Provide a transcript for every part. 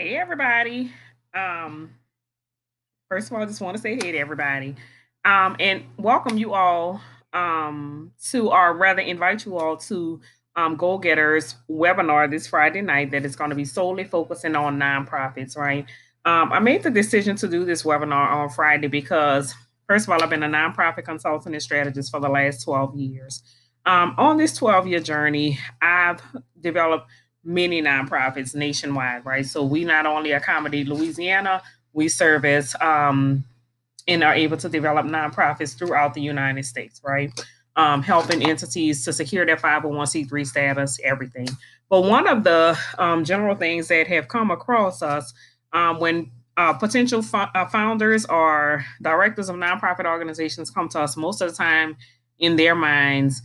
Hey everybody. Um, First of all, I just want to say hey to everybody. And welcome you all to or rather invite you all to Goal Getters webinar this Friday night that is going to be solely focusing on nonprofits, right? I made the decision to do this webinar on Friday because first of all, I've been a nonprofit consultant and strategist for the last 12 years. On this 12-year journey, I've developed many nonprofits nationwide, right? So we not only accommodate Louisiana, we serve as and are able to develop nonprofits throughout the United States, right? Helping entities to secure their 501c3 status, everything. But one of the general things that have come across us when potential founders or directors of nonprofit organizations come to us, most of the time in their minds,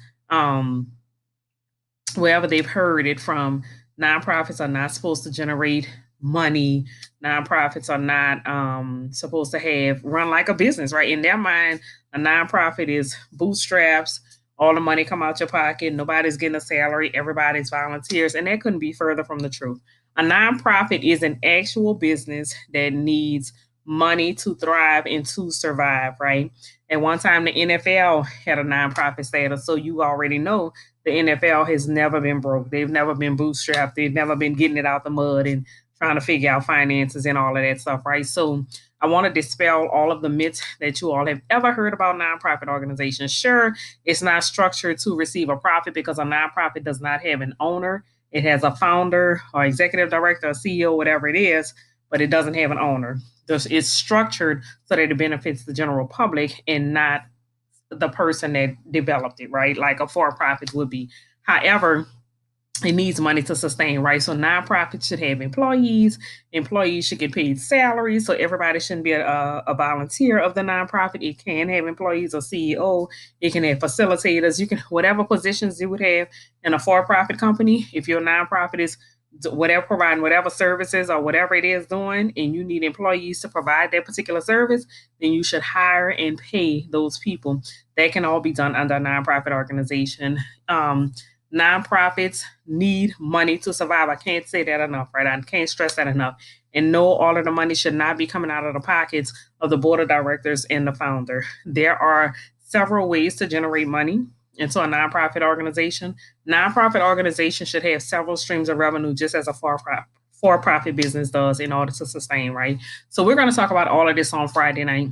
wherever they've heard it from, nonprofits are not supposed to generate money. Nonprofits are not supposed to have run like a business, right? In their mind, a nonprofit is bootstraps. All the money come out your pocket. Nobody's getting a salary. Everybody's volunteers, and that couldn't be further from the truth. A nonprofit is an actual business that needs money to thrive and to survive, right? At one time, the NFL had a nonprofit status, so you already know the NFL has never been broke. They've never been bootstrapped. They've never been getting it out the mud and trying to figure out finances and all of that stuff, right? So I want to dispel all of the myths that you all have ever heard about nonprofit organizations. Sure, it's not structured to receive a profit because a nonprofit does not have an owner. It has a founder or executive director or CEO, whatever it is, but it doesn't have an owner. It's structured so that it benefits the general public and not the person that developed it, right? Like a for profit would be. However, it needs money to sustain, right? So nonprofits should have employees. Employees should get paid salaries. So everybody shouldn't be a volunteer of the nonprofit. It can have employees or CEO. It can have facilitators. You can whatever positions you would have in a for-profit company. If your nonprofit is whatever providing whatever services or whatever it is doing, and you need employees to provide that particular service, then you should hire and pay those people. That can all be done under a nonprofit organization. Nonprofits need money to survive. I can't say that enough, right? I can't stress that enough. And no, all of the money should not be coming out of the pockets of the board of directors and the founder. There are several ways to generate money into a nonprofit organization. Nonprofit organizations should have several streams of revenue, just as a for-profit business does, in order to sustain, right? So we're going to talk about all of this on Friday night.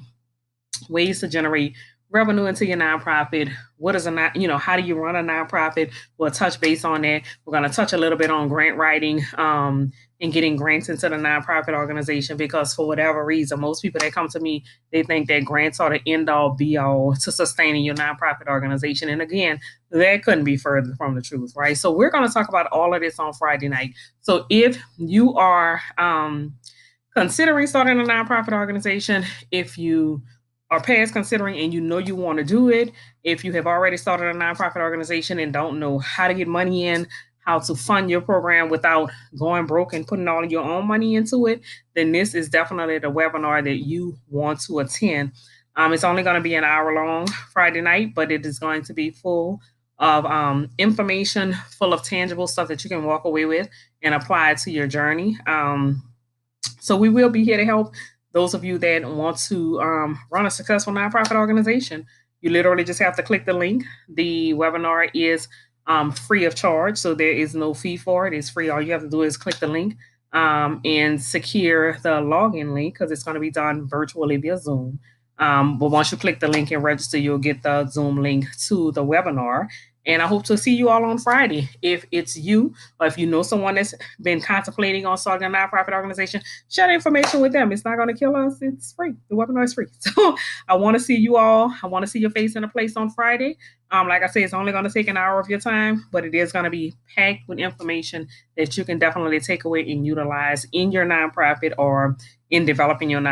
Ways to generate revenue into your nonprofit. What is how do you run a nonprofit? We'll touch base on that. We're going to touch a little bit on grant writing and getting grants into the nonprofit organization, because for whatever reason, most people that come to me, they think that grants are the end all be all to sustaining your nonprofit organization. And again, that couldn't be further from the truth, right? So we're going to talk about all of this on Friday night. So if you are considering starting a nonprofit organization, if you are past considering and you know you want to do it, if you have already started a nonprofit organization and don't know how to get money in, how to fund your program without going broke and putting all of your own money into it, then this is definitely the webinar that you want to attend. It's only going to be an hour long Friday night, but it is going to be full of information, full of tangible stuff that you can walk away with and apply to your journey. So we will be here to help those of you that want to run a successful nonprofit organization. You literally just have to click the link. The webinar is free of charge, so there is no fee for it. It's free. All you have to do is click the link and secure the login link, because it's going to be done virtually via Zoom. But once you click the link and register, you'll get the Zoom link to the webinar. And I hope to see you all on Friday. If it's you, or if you know someone that's been contemplating on starting a nonprofit organization, share the information with them. It's not going to kill us. It's free. The webinar is free. So I want to see you all. I want to see your face in a place on Friday. Like I said, it's only going to take an hour of your time, but it is going to be packed with information that you can definitely take away and utilize in your nonprofit or in developing your nonprofit.